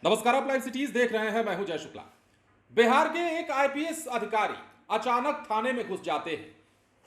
नमस्कार, आप live cities देख रहे हैं। मैं हूं जय शुक्ला। बिहार के एक आईपीएस अधिकारी अचानक थाने में घुस जाते हैं।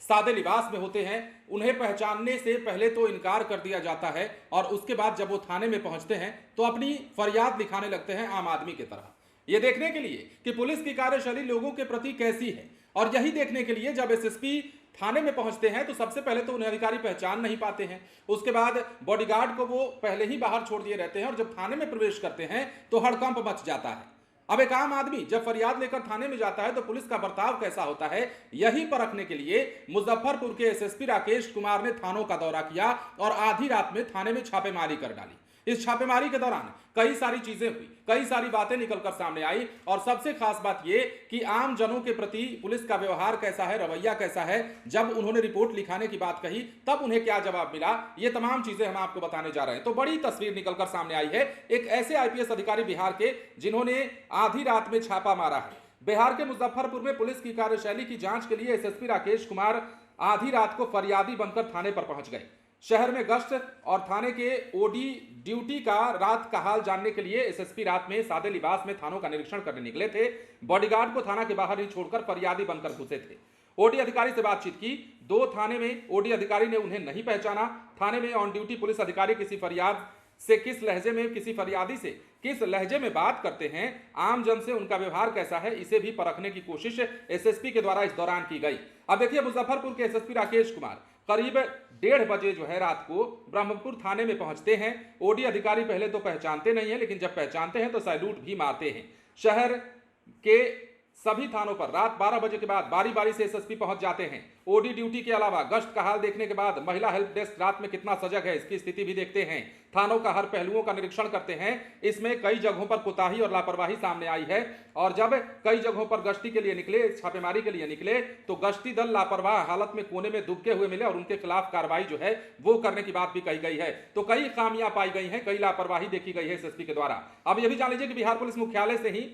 सादे लिबास में होते हैं। उन्हें पहचानने से पहले तो इनकार कर दिया जाता है और उसके बाद जब वो थाने में पहुंचते हैं तो अपनी फरियाद लिखाने लगते हैं आम आदमी की तरह। ये देखने के लिए कि पुलिस की कार्यशैली लोगों के प्रति कैसी है, और यही देखने के लिए जब एसएसपी थाने में पहुंचते हैं तो सबसे पहले तो उन्हें अधिकारी पहचान नहीं पाते हैं। उसके बाद बॉडीगार्ड को वो पहले ही बाहर छोड़ दिए रहते हैं और जब थाने में प्रवेश करते हैं तो हड़कंप मच जाता है। अब एक आम आदमी जब फरियाद लेकर थाने में जाता है तो पुलिस का बर्ताव कैसा होता है, यही परखने के लिए मुजफ्फरपुर के एसएसपी राकेश कुमार ने थानों का दौरा किया और आधी रात में थाने में छापेमारी कर डाली। इस छापेमारी के दौरान कई सारी चीजें हुई, कई सारी बातें निकलकर सामने आई और सबसे खास बात यह कि आम जनों के प्रति पुलिस का व्यवहार कैसा है, रवैया कैसा है। जब उन्होंने रिपोर्ट लिखाने की बात कही तब उन्हें क्या जवाब मिला, ये तमाम चीजें हम आपको बताने जा रहे हैं। तो बड़ी तस्वीर निकलकर सामने आई है एक ऐसे आईपीएस अधिकारी बिहार के जिन्होंने आधी रात में छापा मारा है। बिहार के मुजफ्फरपुर में पुलिस की कार्यशैली की जांच के लिए एसएसपी राकेश कुमार आधी रात को फरियादी बनकर थाने पर पहुंच गए। शहर में गश्त और थाने के ओडी ड्यूटी का रात का हाल जानने के लिए एसएसपी रात में सादे लिबास में थानों का निरीक्षण करने निकले थे। बॉडीगार्ड को थाना के बाहर ही छोड़कर फरियादी बनकर घुसे थे। ओडी अधिकारी से बातचीत की। दो थाने में ओडी अधिकारी ने उन्हें नहीं पहचाना। थाने में ऑन ड्यूटी पुलिस अधिकारी किसी फरियाद से किस लहजे में, किसी फरियादी से किस लहजे में बात करते हैं, आम जन से उनका व्यवहार कैसा है, इसे भी परखने की कोशिश एसएसपी के द्वारा इस दौरान की गई। अब देखिए, मुजफ्फरपुर के एसएसपी राकेश कुमार करीब 1:30 बजे जो है रात को ब्रह्मपुर थाने में पहुंचते हैं। ओडी अधिकारी पहले तो पहचानते नहीं है, लेकिन जब पहचानते हैं तो सैल्यूट भी मारते हैं। शहर के सभी थानों पर रात 12 बजे के बाद बारी बारी से एसएसपी पहुंच जाते हैं। ओडी ड्यूटी के अलावा गश्त का हाल देखने के बाद महिला हेल्प डेस्क रात में कितना सजग है, इसकी स्थिति भी देखते हैं। थानों का हर पहलुओं का निरीक्षण करते हैं। इसमें कई जगहों पर कोताही और लापरवाही सामने आई है और जब कई जगहों पर गश्ती के लिए निकले, छापेमारी के लिए निकले, तो गश्ती दल लापरवाह हालत में कोने में दुबके हुए मिले और उनके खिलाफ कार्रवाई जो है वो करने की बात भी कही गई है। तो कई खामियां पाई गई हैं, कई लापरवाही देखी गई है एसएसपी के द्वारा। अब यह भी जान लीजिए कि बिहार पुलिस मुख्यालय से ही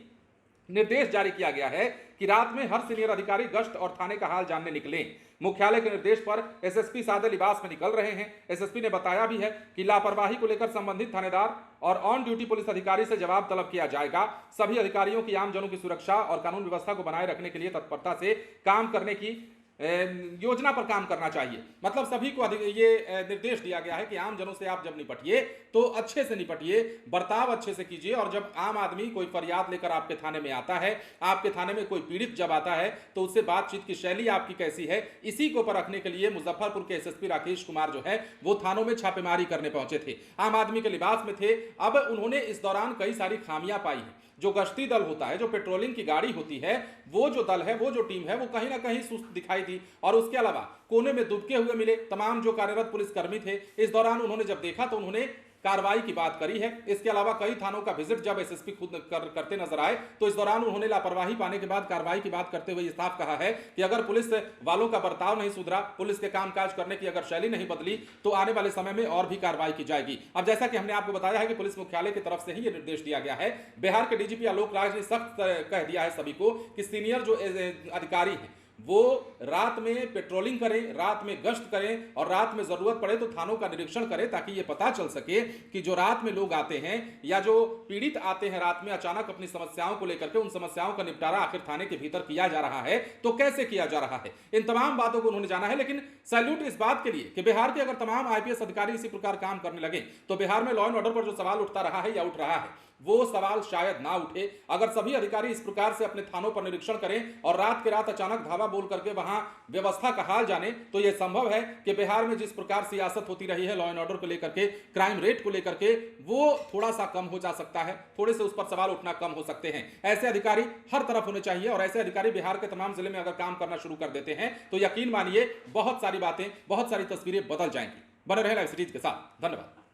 निर्देश जारी किया गया है कि रात में हर सीनियर अधिकारी गश्त और थाने का हाल जानने निकलें। मुख्यालय के निर्देश पर एसएसपी सादे लिबास में निकल रहे हैं। एसएसपी ने बताया भी है कि लापरवाही को लेकर संबंधित थानेदार और ऑन ड्यूटी पुलिस अधिकारी से जवाब तलब किया जाएगा। सभी अधिकारियों की आम जनों की सुरक्षा और कानून व्यवस्था को बनाए रखने के लिए तत्परता से काम करने की योजना पर काम करना चाहिए। मतलब सभी को ये निर्देश दिया गया है कि आम जनों से आप जब निपटिए तो अच्छे से निपटिए, बर्ताव अच्छे से कीजिए। और जब आम आदमी कोई फरियाद लेकर आपके थाने में आता है, आपके थाने में कोई पीड़ित जब आता है तो उससे बातचीत की शैली आपकी कैसी है, इसी को परखने के लिए मुजफ्फरपुर के एसएसपी राकेश कुमार जो है वो थानों में छापेमारी करने पहुंचे थे। आम आदमी के लिबास में थे। अब उन्होंने इस दौरान कई सारी खामियां पाई हैं। जो गश्ती दल होता है, जो पेट्रोलिंग की गाड़ी होती है, वो जो दल है, वो जो टीम है, वो कहीं ना कहीं सुस्त दिखाई दी और उसके अलावा कोने में दुबके हुए मिले तमाम जो कार्यरत पुलिसकर्मी थे। इस दौरान उन्होंने जब देखा तो उन्होंने कार्रवाई की बात करी है। इसके अलावा कई थानों का विजिट जब एसएसपी खुद करते नजर आए तो इस दौरान उन्होंने लापरवाही पाने के बाद कार्रवाई की बात करते हुए साफ कहा है कि अगर पुलिस वालों का बर्ताव नहीं सुधरा, पुलिस के कामकाज करने की अगर शैली नहीं बदली तो आने वाले समय में और भी कार्रवाई की जाएगी। अब जैसा कि हमने आपको बताया है कि पुलिस मुख्यालय की तरफ से ही यह निर्देश दिया गया है। बिहार के डीजीपी आलोक राज ने सख्त कह दिया है सभी को कि सीनियर जो अधिकारी हैं वो रात में पेट्रोलिंग करें, रात में गश्त करें और रात में जरूरत पड़े तो थानों का निरीक्षण करें, ताकि ये पता चल सके कि जो रात में लोग आते हैं या जो पीड़ित आते हैं रात में अचानक अपनी समस्याओं को लेकर के, उन समस्याओं का निपटारा आखिर थाने के भीतर किया जा रहा है तो कैसे किया जा रहा है। इन तमाम बातों को उन्होंने जाना है। लेकिन सैल्यूट इस बात के लिए कि बिहार के अगर तमाम आईपीएस अधिकारी इसी प्रकार काम करने लगे तो बिहार में लॉ एंड ऑर्डर पर जो सवाल उठता रहा है या उठ रहा है वो सवाल शायद ना उठे। अगर सभी अधिकारी इस प्रकार से अपने थानों पर निरीक्षण करें और रात के रात अचानक धावा बोल करके वहां व्यवस्था का हाल जाने तो यह संभव है कि बिहार में जिस प्रकार सियासत होती रही है लॉ एंड ऑर्डर को लेकर के, क्राइम रेट को लेकर के, वो थोड़ा सा कम हो जा सकता है। थोड़े से उस पर सवाल उठना कम हो सकते हैं। ऐसे अधिकारी हर तरफ होने चाहिए और ऐसे अधिकारी बिहार के तमाम जिले में अगर काम करना शुरू कर देते हैं तो यकीन मानिए बहुत सारी बातें, बहुत सारी तस्वीरें बदल जाएंगी। बने रहे लाइव सिटीज के साथ। धन्यवाद।